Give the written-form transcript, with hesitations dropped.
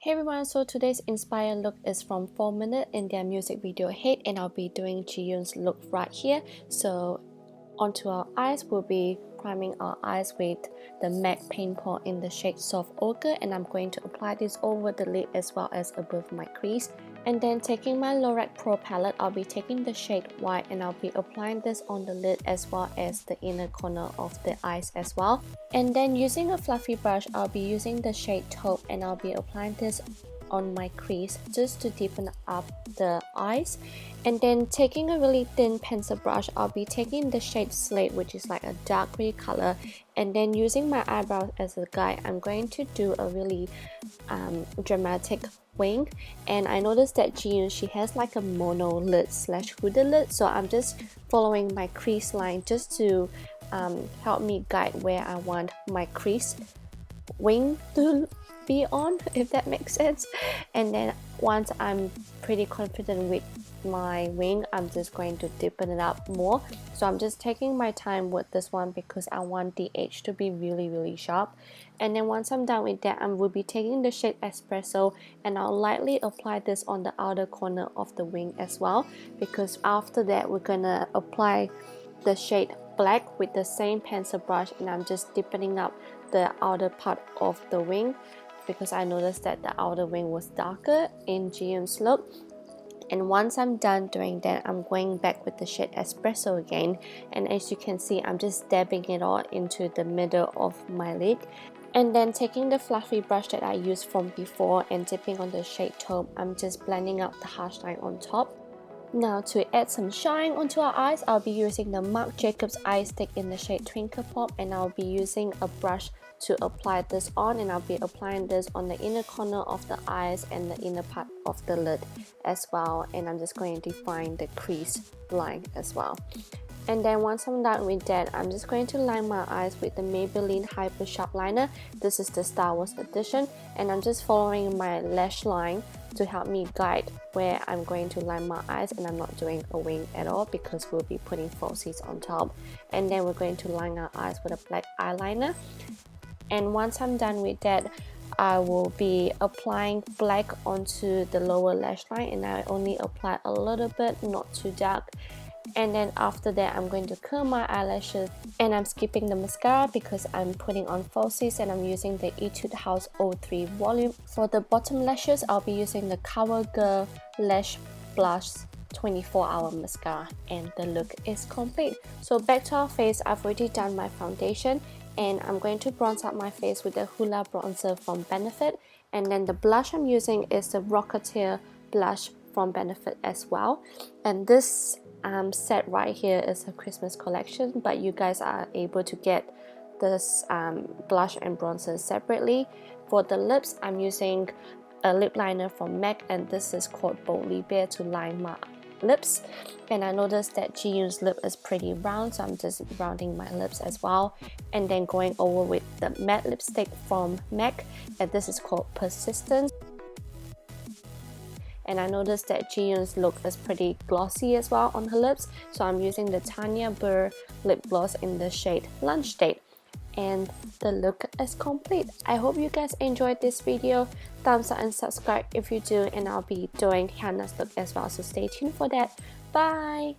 Hey everyone, so today's inspired look is from 4MINUTE in their music video Hate, and I'll be doing Jiyoon's look right here. So onto our eyes, we'll be priming our eyes with the MAC paint pot in the shade Soft Ochre, and I'm going to apply this over the lid as well as above my crease. And then taking my Lorac Pro palette, I'll be taking the shade White and I'll be applying this on the lid as well as the inner corner of the eyes as well. And then using a fluffy brush, I'll be using the shade Taupe and I'll be applying this on my crease just to deepen up the eyes. And then taking a really thin pencil brush, I'll be taking the shade Slate, which is like a dark gray color, and then using my eyebrows as a guide, I'm going to do a really dramatic wing. And I noticed that Jiyoon, she has like a mono lid slash hooded lid, so I'm just following my crease line just to help me guide where I want my crease wing to be on, if that makes sense. And then once I'm pretty confident with my wing, I'm just going to deepen it up more. So I'm just taking my time with this one because I want the edge to be really sharp. And then once I'm done with that, I will be taking the shade Espresso and I'll lightly apply this on the outer corner of the wing as well, because after that we're gonna apply the shade Black with the same pencil brush, and I'm just deepening up the outer part of the wing because I noticed that the outer wing was darker in Jiyoon's look. And once I'm done doing that, I'm going back with the shade Espresso again, and as you can see, I'm just dabbing it all into the middle of my lid. And then taking the fluffy brush that I used from before and dipping on the shade Taupe, I'm just blending out the harsh line on top. Now to add some shine onto our eyes, I'll be using the Marc Jacobs eye stick in the shade Twinkle Pop, and I'll be using a brush to apply this on, and I'll be applying this on the inner corner of the eyes and the inner part of the lid as well. And I'm just going to define the crease line as well. And then once I'm done with that, I'm just going to line my eyes with the Maybelline Hyper Sharp Liner. This is the Star Wars edition, and I'm just following my lash line to help me guide where I'm going to line my eyes, and I'm not doing a wing at all because we'll be putting falsies on top. And then we're going to line our eyes with a black eyeliner. And once I'm done with that, I will be applying black onto the lower lash line, and I only apply a little bit, not too dark. And then after that, I'm going to curl my eyelashes, and I'm skipping the mascara because I'm putting on falsies, and I'm using the Etude House 03 volume. For the bottom lashes, I'll be using the CoverGirl Lash Blush 24-hour mascara, and the look is complete. So back to our face, I've already done my foundation, and I'm going to bronze up my face with the Hoola bronzer from Benefit. And then the blush I'm using is the Rocketeer blush from Benefit as well. And this set right here is a Christmas collection, but you guys are able to get this blush and bronzer separately. For the lips, I'm using a lip liner from MAC, and this is called Boldly Bare to line my lips. And I noticed that Jiyoon's lip is pretty round, so I'm just rounding my lips as well. And then going over with the matte lipstick from MAC, and this is called Persistence. And I noticed that Jiyoon's look is pretty glossy as well on her lips, so I'm using the Tanya Burr lip gloss in the shade Lunch Date. And the look is complete. I hope you guys enjoyed this video. Thumbs up and subscribe if you do, and I'll be doing Hannah's look as well, so stay tuned for that. Bye!